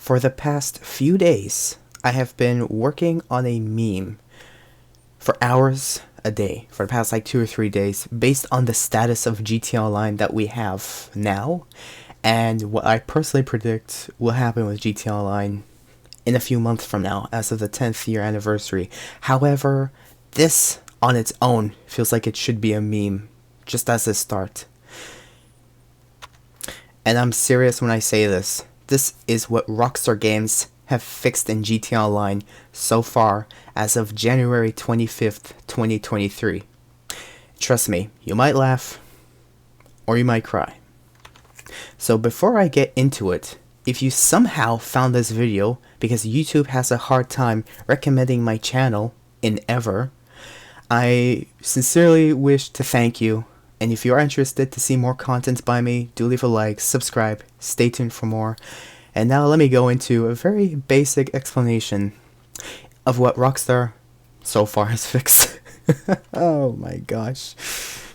For the past few days, I have been working on a meme for hours a day for the past like 2 or 3 days based on the status of GTA Online that we have now and what I personally predict will happen with GTA Online in a few months from now as of the 10th year anniversary. However, this on its own feels like it should be a meme just as a start. And I'm serious when I say this. This is what Rockstar Games have fixed in GTA Online so far as of January 25th, 2023. Trust me, you might laugh or you might cry. So before I get into it, if you somehow found this video because YouTube has a hard time recommending my channel in ever, I sincerely wish to thank you. And if you are interested to see more content by me, do leave a like, subscribe, stay tuned for more. And now let me go into a very basic explanation of what Rockstar so far has fixed. Oh my gosh,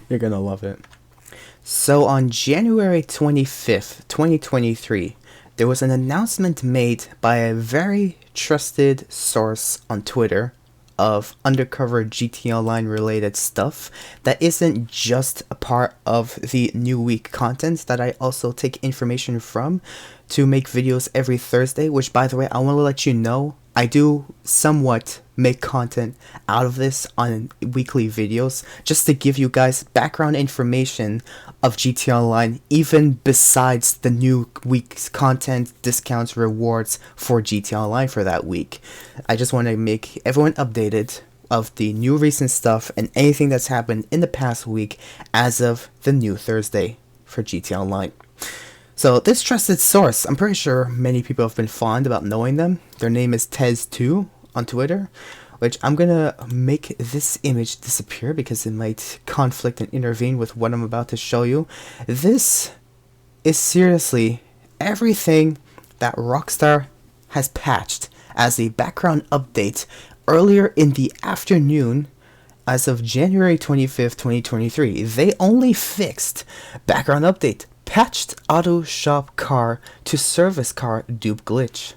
you're gonna love it. So on January 25th, 2023, there was an announcement made by a very trusted source on Twitter of undercover GTA Online related stuff that isn't just a part of the new week content that I also take information from to make videos every Thursday, which by the way, I want to let you know I do somewhat make content out of this on weekly videos just to give you guys background information of GTA Online, even besides the new week's content, discounts, rewards for GTA Online for that week. I just want to make everyone updated of the new recent stuff and anything that's happened in the past week as of the new Thursday for GTA Online. So this trusted source, I'm pretty sure many people have been fond about knowing them. Their name is Tez2 on Twitter, which I'm gonna make this image disappear because it might conflict and intervene with what I'm about to show you. This is seriously everything that Rockstar has patched as a background update earlier in the afternoon as of January 25th, 2023. They only fixed background update. Patched auto shop car to service car dupe glitch.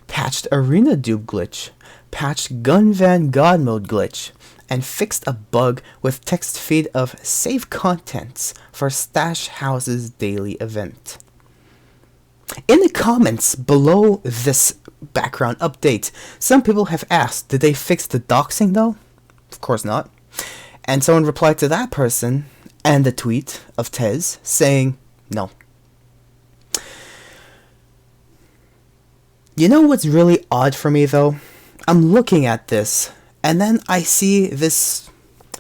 Patched arena dupe glitch. Patched gun van god mode glitch. And fixed a bug with text feed of save contents for Stash House's daily event. In the comments below this background update, some people have asked, did they fix the doxing though? Of course not. And someone replied to that person and the tweet of Tez saying, no. You know what's really odd for me though? I'm looking at this and then I see this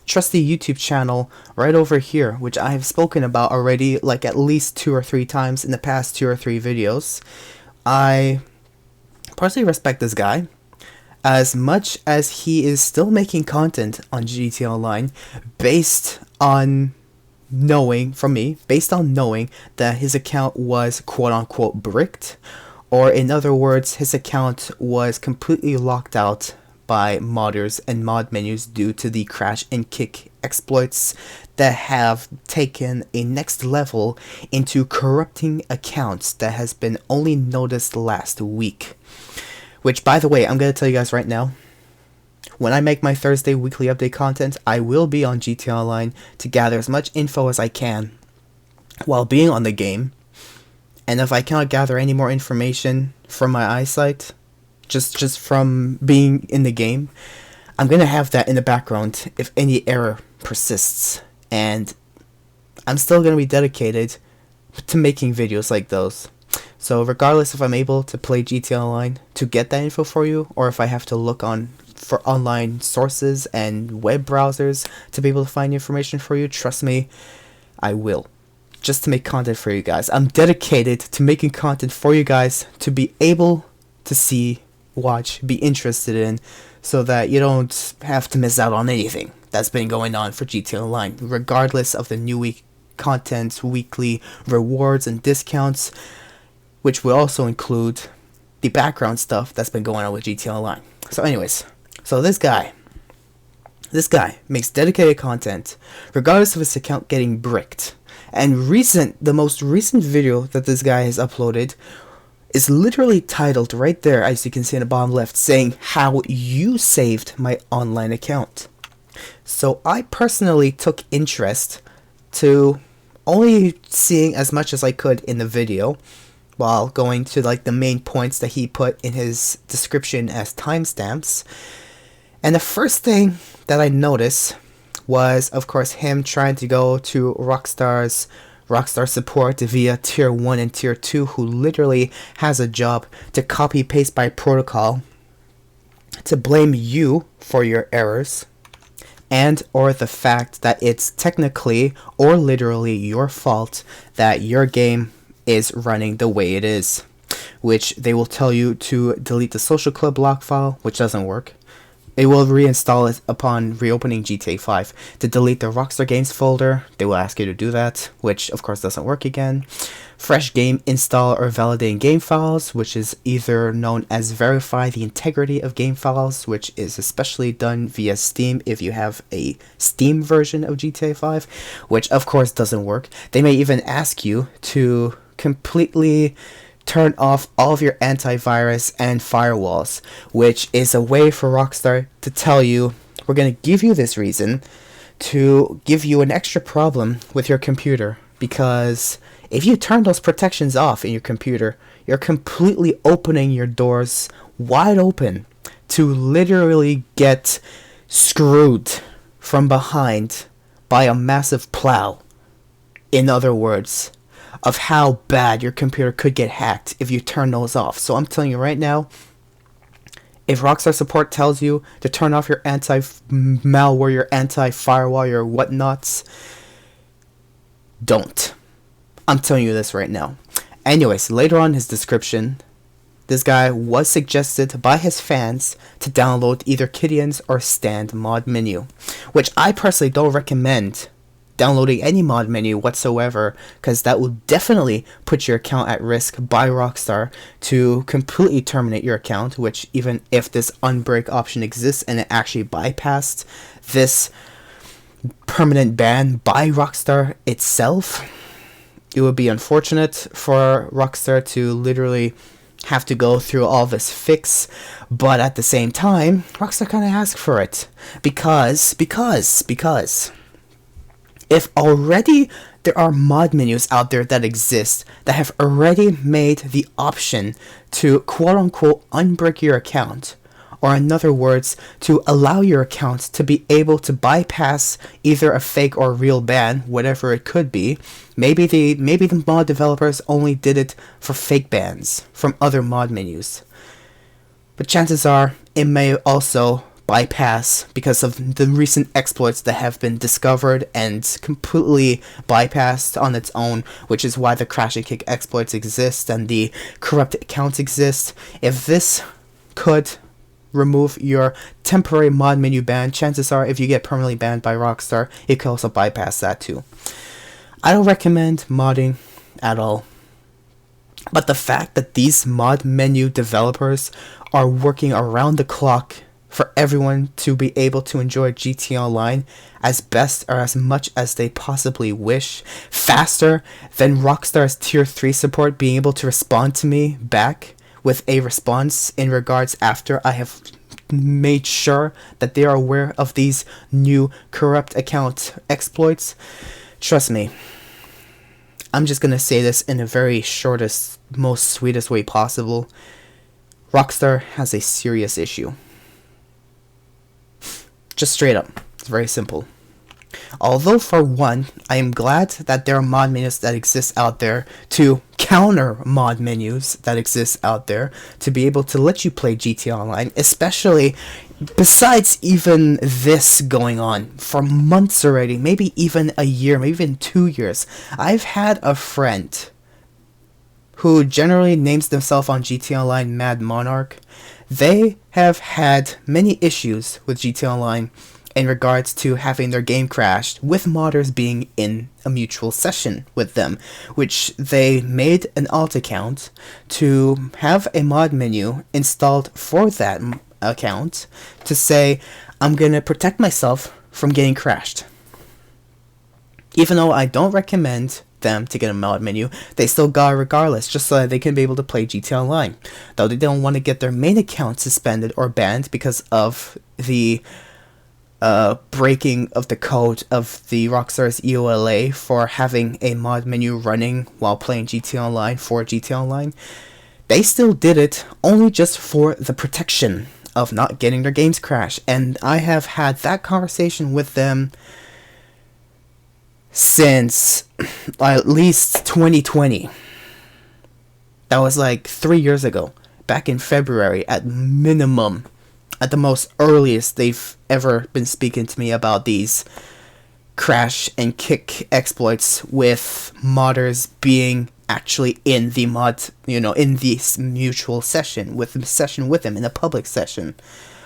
trusty YouTube channel right over here, which I have spoken about already like at least 2 or 3 times in the past 2 or 3 videos. I personally respect this guy as much as he is still making content on GTA Online based on knowing that his account was quote-unquote bricked, or in other words, his account was completely locked out by modders and mod menus due to the crash and kick exploits that have taken a next level into corrupting accounts that has been only noticed last week. Which, by the way, I'm going to tell you guys right now, when I make my Thursday weekly update content, I will be on GTA Online to gather as much info as I can while being on the game. And if I cannot gather any more information from my eyesight, just from being in the game, I'm going to have that in the background if any error persists. And I'm still going to be dedicated to making videos like those. So regardless if I'm able to play GTA Online to get that info for you, or if I have to look for online sources and web browsers to be able to find information for you, trust me, I will. Just to make content for you guys. I'm dedicated to making content for you guys to be able to see, watch, be interested in, so that you don't have to miss out on anything that's been going on for GTA Online, regardless of the new week content, weekly rewards and discounts, which will also include the background stuff that's been going on with GTA Online. So anyways, so this guy makes dedicated content regardless of his account getting bricked. And the most recent video that this guy has uploaded is literally titled right there, as you can see in the bottom left, saying how you saved my online account. So I personally took interest to only seeing as much as I could in the video, while going to like the main points that he put in his description as timestamps. And the first thing that I noticed was, of course, him trying to go to Rockstar support via Tier 1 and Tier 2, who literally has a job to copy paste by protocol to blame you for your errors, and or the fact that it's technically or literally your fault that your game is running the way it is, which they will tell you to delete the social club lock file, which doesn't work. It will reinstall it upon reopening GTA 5. To delete the Rockstar Games folder, they will ask you to do that, which of course doesn't work again. Fresh game install or validating game files, which is either known as verify the integrity of game files, which is especially done via Steam if you have a Steam version of GTA 5, which of course doesn't work. They may even ask you to completely turn off all of your antivirus and firewalls, which is a way for Rockstar to tell you, we're going to give you this reason to give you an extra problem with your computer, because if you turn those protections off in your computer, you're completely opening your doors wide open to literally get screwed from behind by a massive plow. In other words, of how bad your computer could get hacked if you turn those off. So I'm telling you right now, if Rockstar support tells you to turn off your anti-malware, your anti-firewall, your whatnots, don't. I'm telling you this right now. Anyways, later on in his description, this guy was suggested by his fans to download either Kidian's or Stand mod menu, which I personally don't recommend downloading any mod menu whatsoever, because that will definitely put your account at risk by Rockstar to completely terminate your account, which even if this unbreak option exists and it actually bypassed this permanent ban by Rockstar itself, it would be unfortunate for Rockstar to literally have to go through all this fix, but at the same time, Rockstar kind of asked for it, because if already there are mod menus out there that exist that have already made the option to quote-unquote unbrick your account, or in other words, to allow your account to be able to bypass either a fake or real ban, whatever it could be. Maybe the mod developers only did it for fake bans from other mod menus, but chances are it may also bypass because of the recent exploits that have been discovered and completely bypassed on its own, which is why the crash and kick exploits exist and the corrupt accounts exist. If this could remove your temporary mod menu ban, chances are if you get permanently banned by Rockstar, it could also bypass that too. I don't recommend modding at all, but the fact that these mod menu developers are working around the clock for everyone to be able to enjoy GTA Online as best or as much as they possibly wish, faster than Rockstar's Tier 3 support being able to respond to me back with a response in regards after I have made sure that they are aware of these new corrupt account exploits. Trust me, I'm just gonna say this in the very shortest, most sweetest way possible. Rockstar has a serious issue. Just straight up. It's very simple. Although for one, I am glad that there are mod menus that exist out there to counter mod menus that exist out there to be able to let you play GTA Online, especially besides even this going on for months already, maybe even a year, maybe even 2 years. I've had a friend who generally names themselves on GTA Online Mad Monarch. They have had many issues with GTA Online in regards to having their game crashed, with modders being in a mutual session with them, which they made an alt account to have a mod menu installed for that account to say, I'm gonna protect myself from getting crashed. Even though I don't recommend them to get a mod menu, they still got it regardless, just so that they can be able to play GTA Online. Though they don't want to get their main account suspended or banned because of the breaking of the code of the Rockstar's EOLA for having a mod menu running while playing GTA Online for GTA Online. They still did it only just for the protection of not getting their games crashed. And I have had that conversation with them since at least 2020. That was like 3 years ago. Back in February at minimum. At the most earliest they've ever been speaking to me about these crash and kick exploits with modders being actually in the mod, in the mutual session with them in a public session.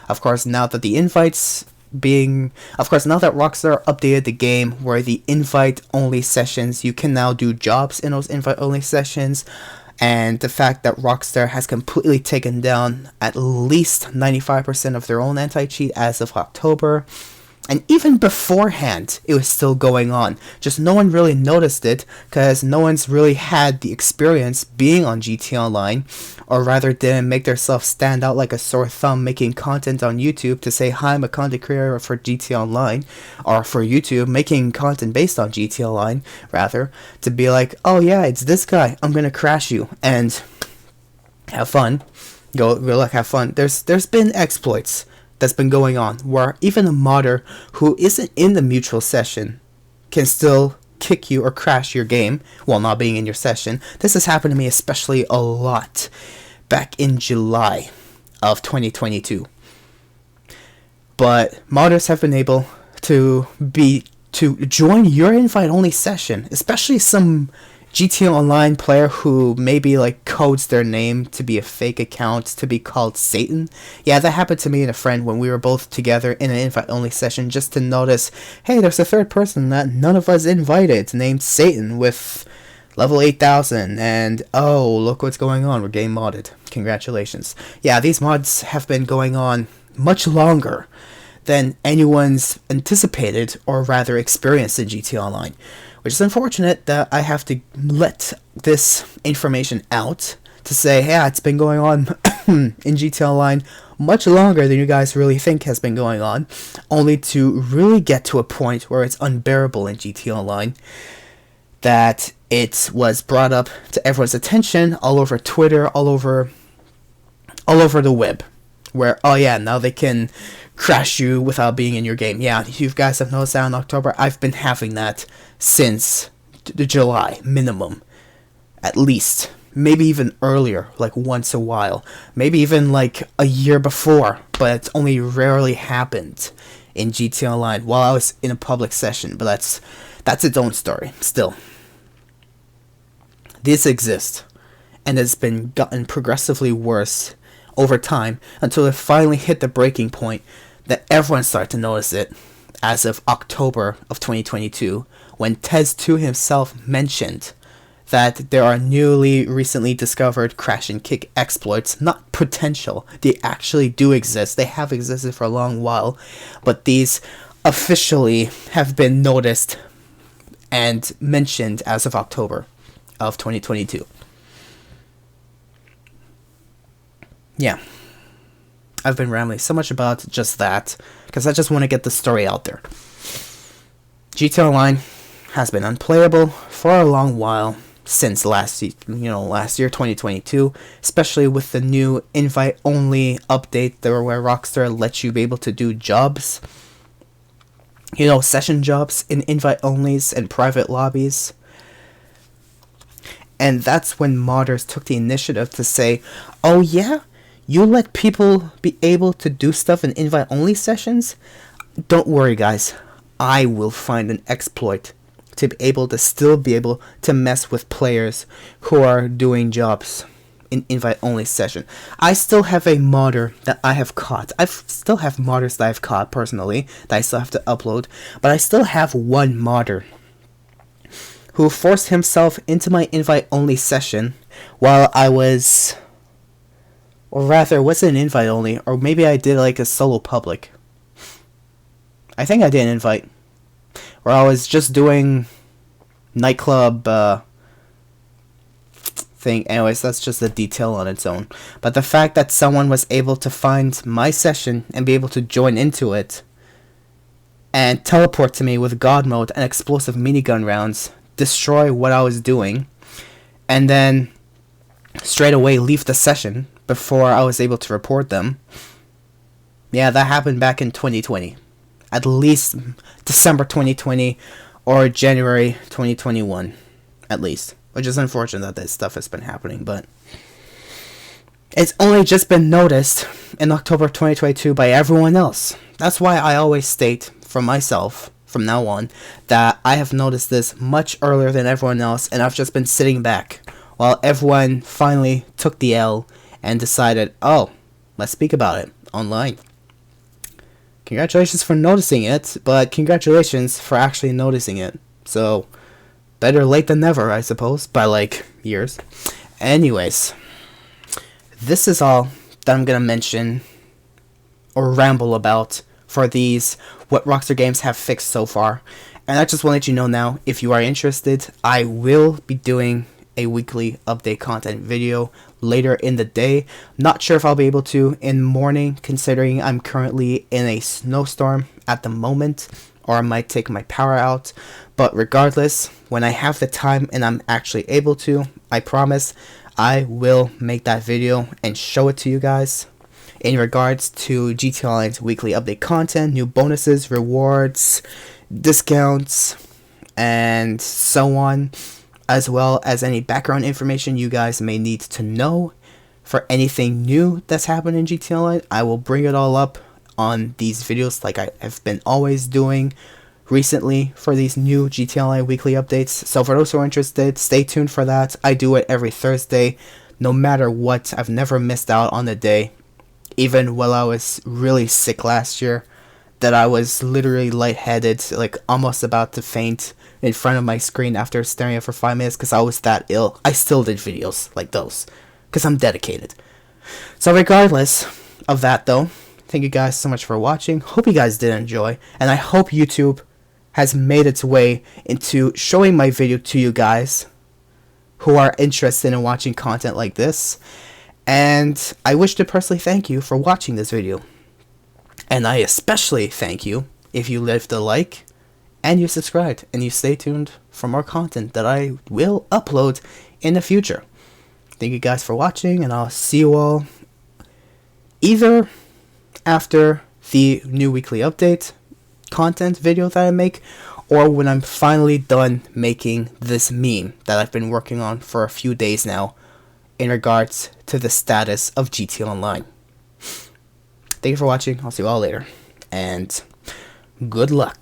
Of course, now that Rockstar updated the game where the invite only sessions, you can now do jobs in those invite only sessions. And the fact that Rockstar has completely taken down at least 95% of their own anti-cheat as of October. And even beforehand, it was still going on. Just no one really noticed it, because no one's really had the experience being on GTA Online, or rather didn't make themselves stand out like a sore thumb making content on YouTube to say, hi, I'm a content creator for GTA Online, or for YouTube, making content based on GTA Online, rather, to be like, oh yeah, it's this guy, I'm gonna crash you, and have fun. Go like have fun. There's been exploits that's been going on where even a modder who isn't in the mutual session can still kick you or crash your game while not being in your session. This has happened to me especially a lot back in July of 2022. But modders have been able to join your invite only session, especially some GTA Online player who maybe like codes their name to be a fake account to be called Satan. Yeah, that happened to me and a friend when we were both together in an invite only session, just to notice, hey, there's a third person that none of us invited named Satan with level 8000, and oh, look what's going on, we're getting modded. Congratulations. Yeah, these mods have been going on much longer than anyone's anticipated or rather experienced in GTA Online. Which is unfortunate that I have to let this information out to say, yeah, it's been going on in GTA Online much longer than you guys really think has been going on, only to really get to a point where it's unbearable in GTA Online, that it was brought up to everyone's attention all over Twitter, all over the web, where, oh yeah, now they can crash you without being in your game. Yeah, you guys have noticed that in October. I've been having that since July, minimum. At least. Maybe even earlier, like once a while. Maybe even like a year before, but it's only rarely happened in GTA Online while I was in a public session, but that's its own story, still. This exists, and it's been gotten progressively worse over time until it finally hit the breaking point that everyone started to notice it as of October of 2022, when Tez2 himself mentioned that there are recently discovered crash and kick exploits, not potential, they actually do exist, they have existed for a long while, but these officially have been noticed and mentioned as of October of 2022. Yeah. I've been rambling so much about just that, because I just want to get the story out there. GTA Online has been unplayable for a long while, since last year, 2022, especially with the new invite-only update there where Rockstar lets you be able to do jobs. Session jobs in invite-onlys and private lobbies. And that's when modders took the initiative to say, oh yeah? You let people be able to do stuff in invite-only sessions? Don't worry, guys. I will find an exploit to be able to mess with players who are doing jobs in invite-only session. I still have a modder that I have caught. I still have modders that I've caught personally that I still have to upload. But I still have one modder who forced himself into my invite-only session while I was... Or rather, was it an invite only? Or maybe I did like a solo public. I think I did an invite. Where I was just doing nightclub thing. Anyways, that's just a detail on its own. But the fact that someone was able to find my session and be able to join into it and teleport to me with God mode and explosive minigun rounds, destroy what I was doing, and then straight away leave the session before I was able to report them. Yeah, that happened back in 2020. At least December 2020 or January 2021, at least. Which is unfortunate that this stuff has been happening, but it's only just been noticed in October 2022 by everyone else. That's why I always state for myself from now on that I have noticed this much earlier than everyone else, and I've just been sitting back while everyone finally took the L and decided, oh, let's speak about it online. Congratulations for noticing it, but congratulations for actually noticing it. So, better late than never, I suppose, by like years. Anyways, this is all that I'm gonna mention or ramble about for these what Rockstar Games have fixed so far. And I just want to let you know now, if you are interested, I will be doing a weekly update content video later in the day. Not sure if I'll be able to in morning, considering I'm currently in a snowstorm at the moment, or I might take my power out. But regardless, when I have the time and I'm actually able to, I promise I will make that video and show it to you guys in regards to GTA Online's weekly update content, new bonuses, rewards, discounts, and so on, as well as any background information you guys may need to know for anything new that's happened in GTA Online. I will bring it all up on these videos like I have been always doing recently for these new GTA Online weekly updates. So for those who are interested, stay tuned for that. I do it every Thursday, no matter what. I've never missed out on a day, even while I was really sick last year, that I was literally lightheaded, like almost about to faint in front of my screen after staring at it for 5 minutes because I was that ill. I still did videos like those because I'm dedicated. So regardless of that though, thank you guys so much for watching. Hope you guys did enjoy, and I hope YouTube has made its way into showing my video to you guys who are interested in watching content like this. And I wish to personally thank you for watching this video. And I especially thank you if you left a like and you subscribed and you stay tuned for more content that I will upload in the future. Thank you guys for watching, and I'll see you all either after the new weekly update content video that I make, or when I'm finally done making this meme that I've been working on for a few days now in regards to the status of GTA Online. Thank you for watching. I'll see you all later, and good luck.